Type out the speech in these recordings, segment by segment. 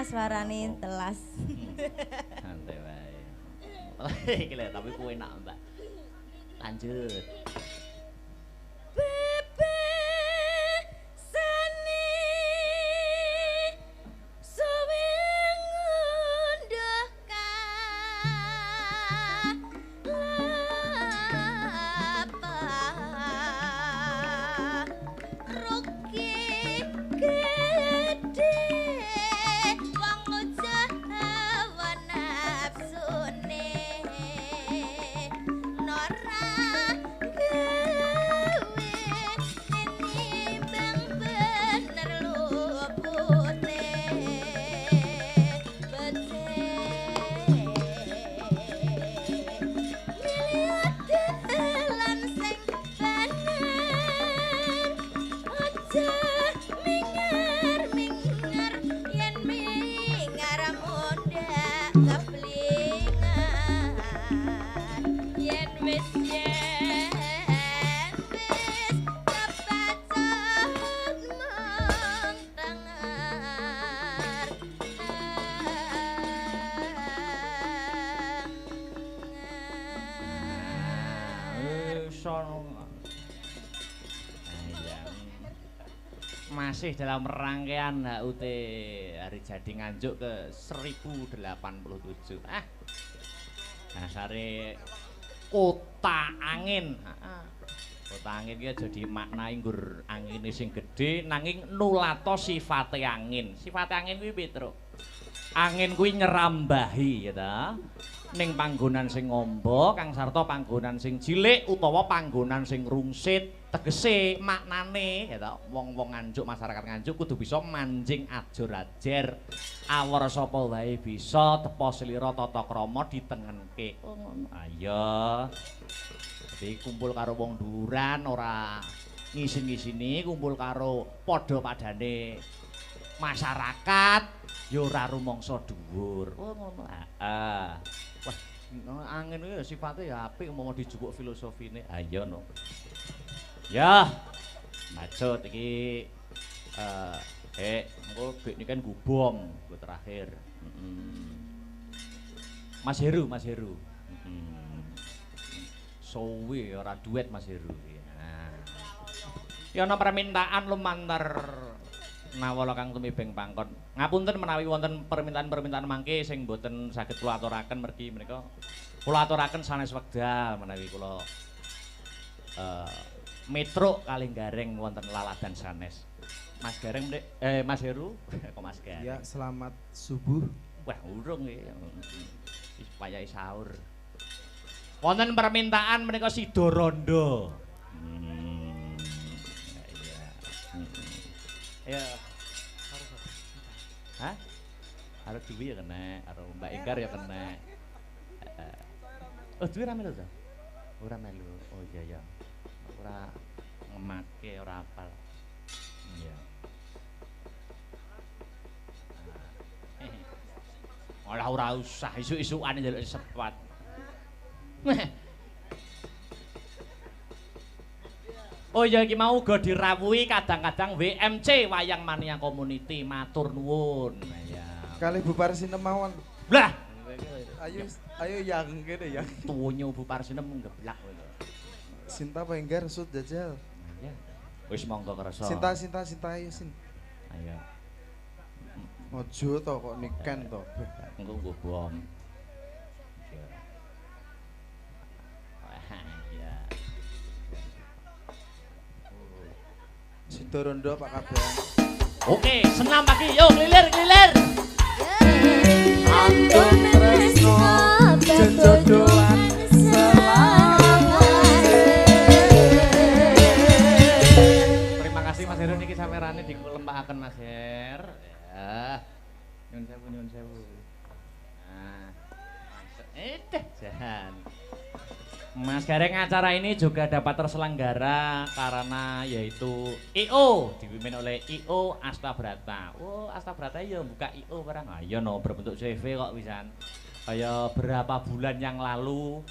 suarane telas. Santai wae. Iki lho tapi kuwi enak, Mbak. Lanjut. Bebe sani suwi ngunduh lapa rugi gede wong ujah hawa nafsune nora Masih dalam rangkaian HUT Hari Jadi Nganjuk ke 1087. Dasare kota angin. Kota angin iki jadi maknai nggur angine sing gedhe nanging nulato sifate angin. Sifate angin kuwi piye, Truk? Angin kuwi nyerambahi ya ta. Ning panggonan sing ngombo kang sarta panggonan sing cilik utawa panggonan sing rungsit. Tegese maknane ya ta wong-wong Nganjuk masyarakat Nganjuk kudu bisa manjing ajur-ajer awor sapa wae bisa tepa slira tata krama ditengenke. Oh ngono. Ayo. Dadi kumpul karo wong duran ora ngisin-ngisini kumpul karo padha-padane masyarakat ya ora rumangsa dhuwur. Oh ngono. Heeh. Wah, angin iki sifate ya apik umpama dijupuk filosofine. Ayo no. Ya, maksud iki engko bek ini kan gubom gue terakhir. Mas Heru. Sowe ora duet Mas Heru. Ya ana permintaan lumantar nawala Kang Tumibeng Pangkon. Ngapunten menawi wonten permintaan-permintaan mangke sing boten saged kula aturaken mergi menika kula aturaken sanes wekdal menawi kula Metro Kalinggareng wonten laladan sanes. Mas Gareng Mas Heru kok Mas Gareng. Ya, selamat subuh. Wah, urung nggih. Wayahe sahur. Wonten permintaan menika Sidorondo. Ya. Hah? Arep Dewi ya kena, arep Mbak Enggar ya kena. Oh, Dewi ra melu ta? Ora melu. Oh iya ya. Ora ngemake ora apal. Iya. Ora usah isuk-isukan njaluk sepat. Oh ya iki mau uga dirawuhi kadang-kadang WMC Wayang Mania Community matur nuwun. Ya. Kali Bu Parsinem mawon. Lah, Ayo yang kene yang. Tuwunyo Bu Parsinem ngeblak kowe. Sinta Penggar sud jajal. Ya. Wis monggo kersa. Sinta ayo sin. Ayo. Ojo to kok niken to. Engko nggo bom. Ya. Sidorondo Pak Kaban. Oke, senam pagi. Yo klilir. Antun tresno jodohan Terima kasih Mas Heru niki samerane dikelempakaken Mas Her. Ya. Nyun sewu. Nah. Jahan. Mas Gareng, acara ini juga dapat terselenggara karena yaitu IO dipimpin oleh IO Astabrata. Oh, Astabrata ya buka IO barang. Ayo no berbentuk CV kok pisan. Kayak berapa bulan yang lalu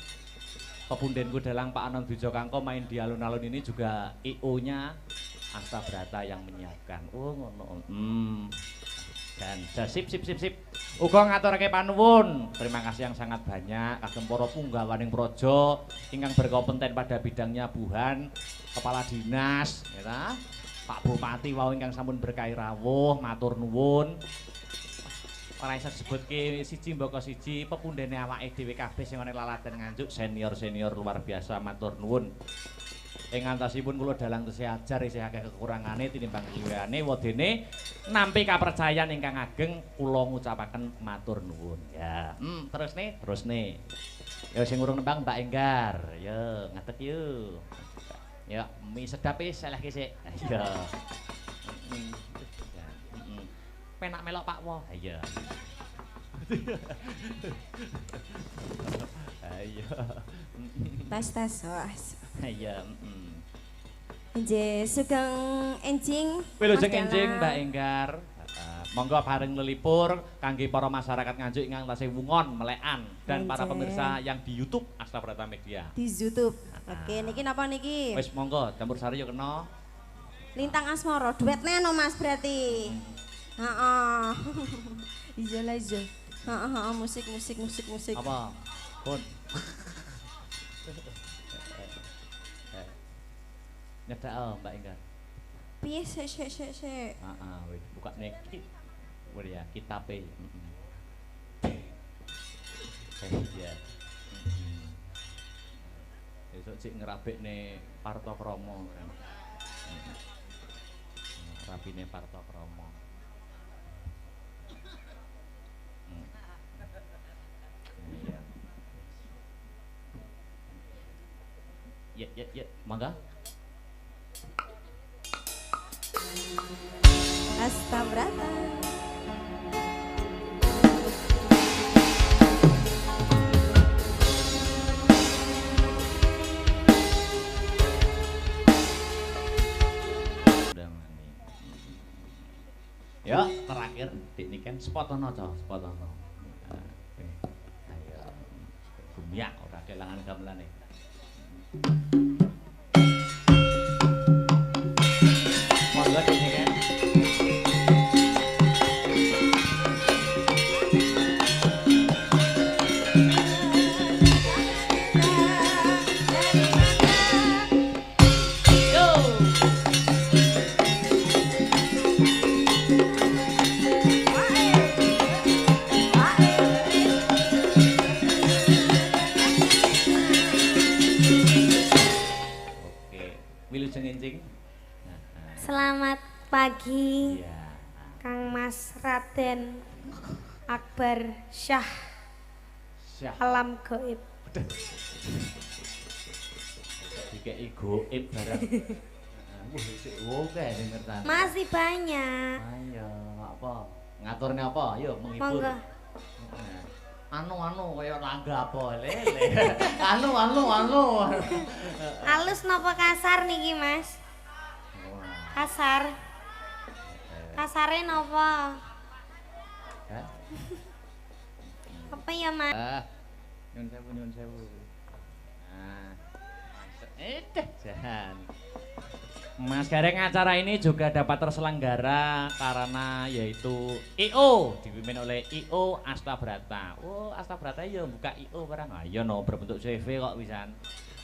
Pepundenku Dalang Pak Anon Bijokangko main di alun-alun ini juga IO-nya Astabrata yang menyiapkan. Oh ngono. Ganja sip. Uga ngaturake panuwun. Terima kasih yang sangat banyak kagem para punggawaning praja ingkang berkompeten pada bidangnya buhan, kepala dinas, ya ta? Pak Bupati wau ingkang sampun berkahi rawuh, matur nuwun. Ora iso disebutke siji mbaka siji pepundhene awake dhewe kabeh sing ana lalaten Nganjuk senior luar biasa matur nuwun. Ing antasipun kula dalang tesih ajar isih akeh kekurangane tinimbang liyane wadene nampi kapercayan ingkang ageng kula ngucapaken matur nuwun. Ya, terusne. Ya sing urung nembang Mbak Enggar. Ya, ngadeg yuk. Ya, mie sedap selehke sik. Ya. Penak melok Pak Wo. Iya. Ayo. Tas. Iya, Nggih, sugeng enjing. Wilujeng enjing Mbak Enggar. Monggo bareng lelipur kangge para masyarakat Nganjuk ingkang tasih wungon melekan dan para pemirsa yang di YouTube Astabrata Media. Di YouTube. Oke, niki napa niki? Wis monggo campur sari yo kena. Lintang Asmara, duetnya no Mas berarti. Heeh. Iya lah iya. Heeh, musik. Apa? Pun. Nyedak Mbak Enggar. Piye sik. Heeh, wis buka nek. Wis ya, kitabe. Iya. Besok cik ngerabekne Parto Kromo. Rapine Parto Kromo. Iya. Ya, mangga. Astabrata. Ya, terakhir dik niken spotono aja, spotono. Ayo. Gumyak ora kelangan gamelane. Monggo dik niken. Selamat pagi, Iya. Kang Mas Raden Akbar Syah Syah. Alam Gaib. Dikeki goib barang. Wah, sik oke ngertane. Masih banyak. Ayo, apa? Ngaturne apa? Ayo menghibur. Monggo. Anu kaya langga apa lele. Anu. Halus napa kasar niki, Mas? Kasar. Kasare napa? Hah? Apa ya, Mas? Nyun sewu. Jahan. Mas Gareng, acara ini juga dapat terselenggara karena yaitu IO dipimpin oleh IO Astabrata. Oh, Astabrata ya buka IO barang. Ayo no berbentuk CV kok pisan.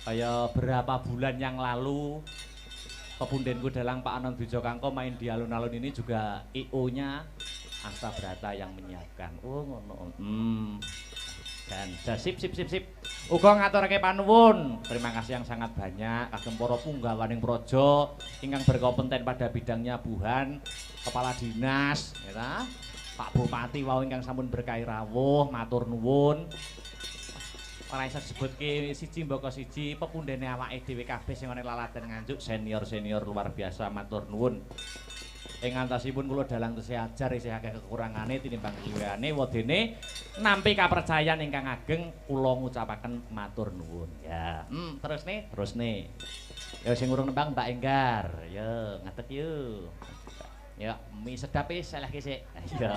Kayak berapa bulan yang lalu pepundhenku dalang Pak Anon Bijokangko main di alun-alun ini juga IO-nya Astabrata yang menyiapkan. Oh ngono. Dan sip. Uga ngaturake panuwun. Terima kasih yang sangat banyak kagem para punggawaning praja ingkang berkompeten pada bidangnya buhan, kepala dinas, ya ta? Pak Bupati wau ingkang sampun berkahi rawuh, matur nuwun. Ora iso disebutke siji mbaka siji pepundhene awake dhewe kabeh sing ana lalaten Nganjuk senior luar biasa matur nuwun. Ing antasipun kula dalang tesih ajar isih akeh kekurangane tinimbang liyane wadene nampi kapercayan ingkang ageng kula ngucapaken matur nuwun. Ya, terusne. Ya sing urung nembang Mbak Enggar. Ya, ngadeg yuk. Ya, mie sedap selehke sik. Ya.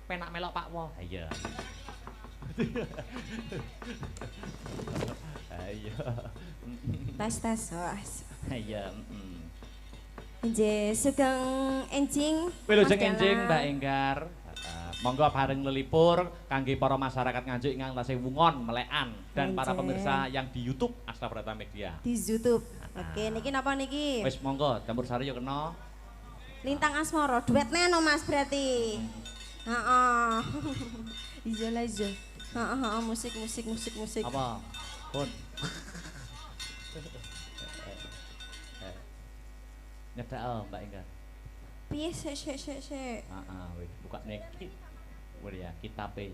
Penak melok Pak Wo. Iya. Ayo. Tas. Iya, Nggih, sugeng enjing. Wilujeng Mas enjing Dalang. Mbak Enggar. Monggo bareng lelipur kangge para masyarakat Nganjuk ingkang tasih wungon melekan dan para Enjing. pemirsa yang di YouTube Asta Brata Media. Di YouTube. Oke, niki napa niki? Wis monggo campur sari yo kena. Lintang Asmara, duetnya no Mas berarti. Heeh. Iya lah iya. Heeh, musik. Apa? Pun. Nyedak Mbak Enggar. Piye sik. Heeh, wis buka nek ya kitabe.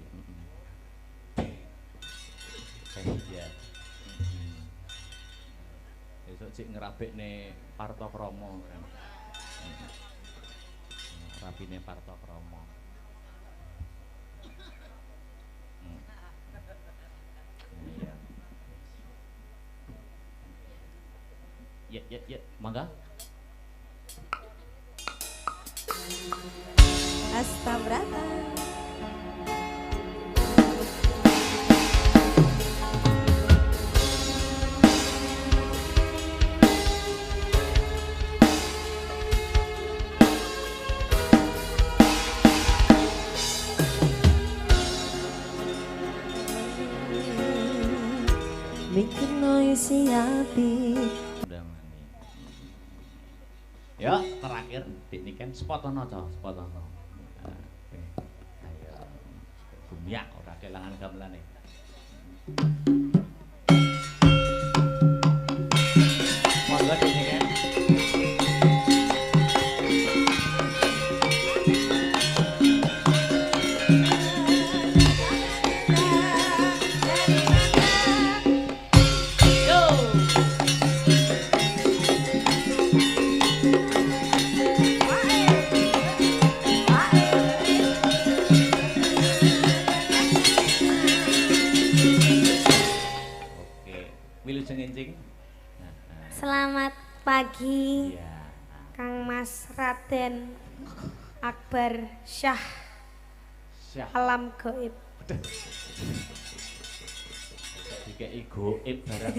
Iya. Besok cik ngerabekne Parto Kromo. Rapine Parto Kromo. Iya. Ya, mangga. Asta Brata. Mikir isi hati. Udah mani. Yo, terakhir dik niken spotono to, spotono. Ayo. Gumyak ora kelangan gamelane. Monggo dik niken. Wilujeng enjing. Selamat pagi, Iya. Kang Mas Raden Akbar Syah Syah. Alam Gaib. Dikei goib barang.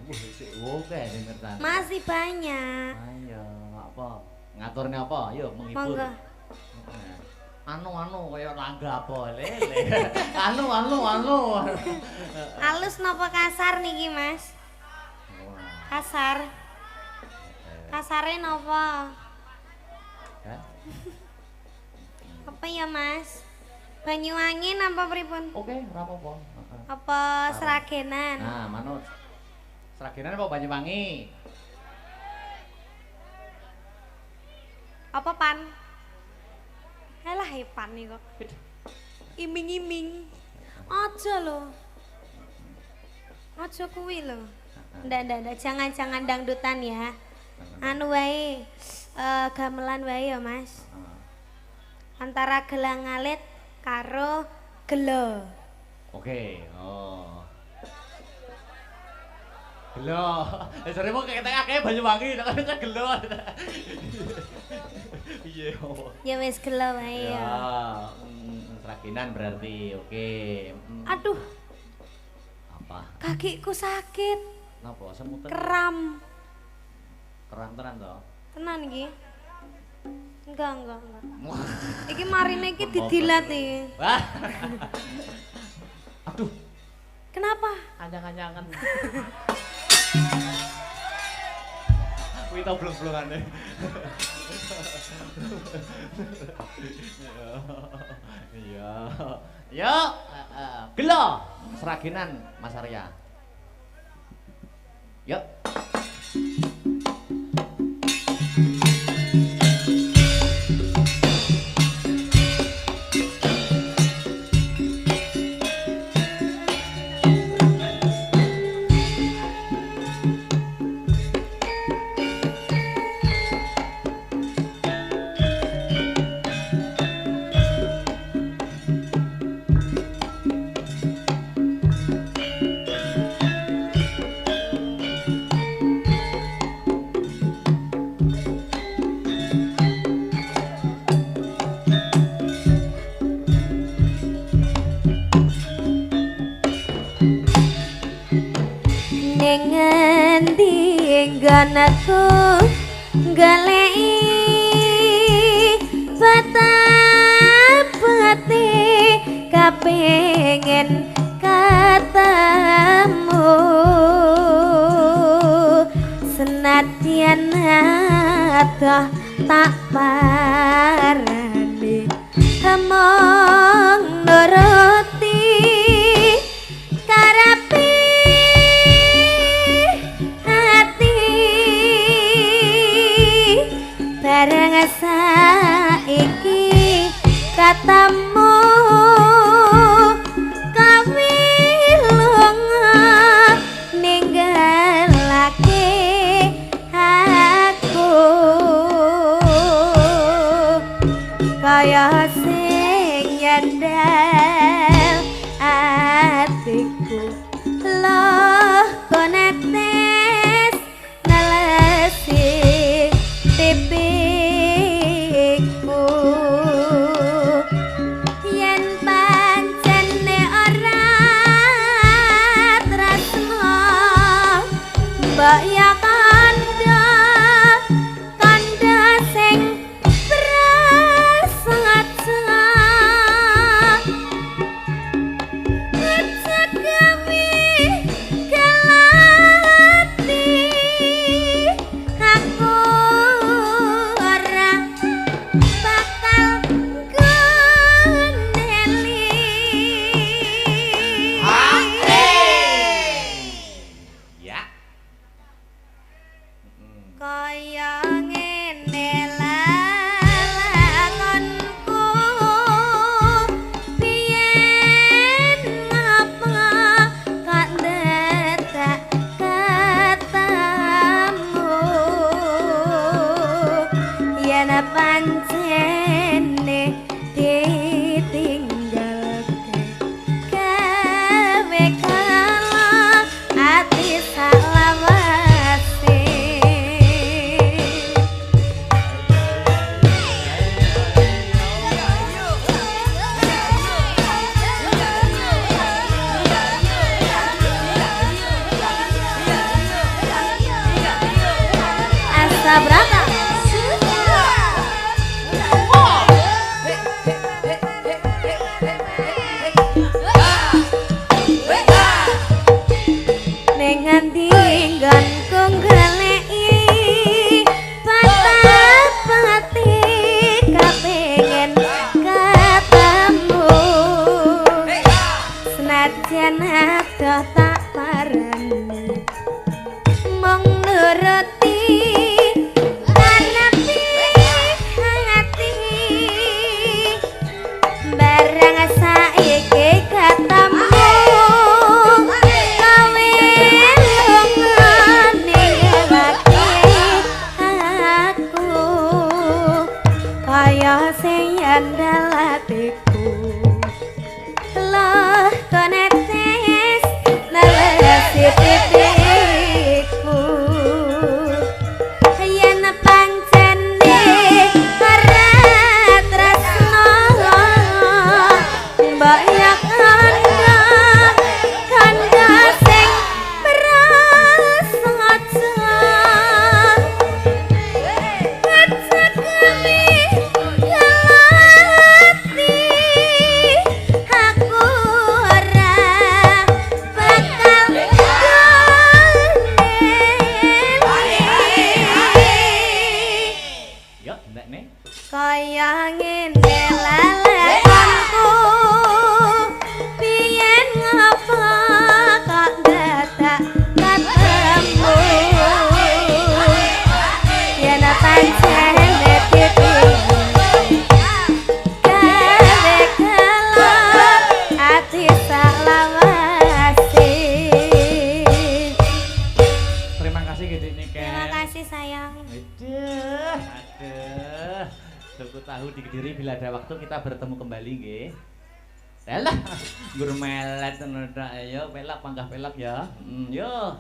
Wah, sik oke dengertan. Masih banyak. Ayo, apa? Ngaturne apa? Ayo menghibur. Monggo. Anu kaya langga apa lele. Anu. Halus napa kasar niki, Mas? Kasar. Kasare napa? Hah? Apa ya, Mas? Banyuwangi napa pripun? Oke, ora apa-apa. Heeh. Apa seragenan? Nah, manut. Seragenan apa Banyuwangi? Apa pan? Alah pan nih kok. Iming-iming. Aja lho. Aja kuwi lho. Ndak, jangan dangdutan ya. Anu wae, gamelan wae ya, Mas. Antara gelang alit karo gelo. Oke. Oh. Gelo. Jare mau ketek akeh Banyuwangi, nek kan gelo. Iya. Ya wis gelo wae Ya, ya. seraginan berarti. Oke. Aduh, Apa? kakiku sakit. Napa semutan? Kram. Keram tenan to? Tenan iki. Enggak. Iki marine iki didilat iki. Wah. Aduh, Kenapa? anjang-anjangan. Kuwi to blong-blongane. Iya. Yo, gelo seraginan Mas Arya. Yuk. Ning ngendi nggonku goleki betapati kapengin ketemu senadyan adoh tak parani mong nuruti karepe hati bareng saiki ketemu kawilunga ninggalake aku kaya sing nyandel atiku loh konektes nelesi tipiku yen pancene ora tresno mbok ya kandha sing pancene ditinggalke gawe kalah ati salawase asa berapa nganti nggonku goleki patah-pati kapengin ketemu senajan adoh tak parani mong nuruti karepe hati barang saiki ketemu kaya sing andal atiku loh konetes nelesi tipiku yen pancene ora tresno mbok ya kandha sing prasaja kaya ngene lalakonku biyen ngapa kok dadak ketemu yen pancen gawe kalah ati salawase. Terima kasih gede nih Terima kasih sayang. Aduh, suku tahu di Kediri bila ada waktu kita bertemu kembali nggih. Yalah, gur melet ngono tok ayo pelak pangkah pelak ya. Yo.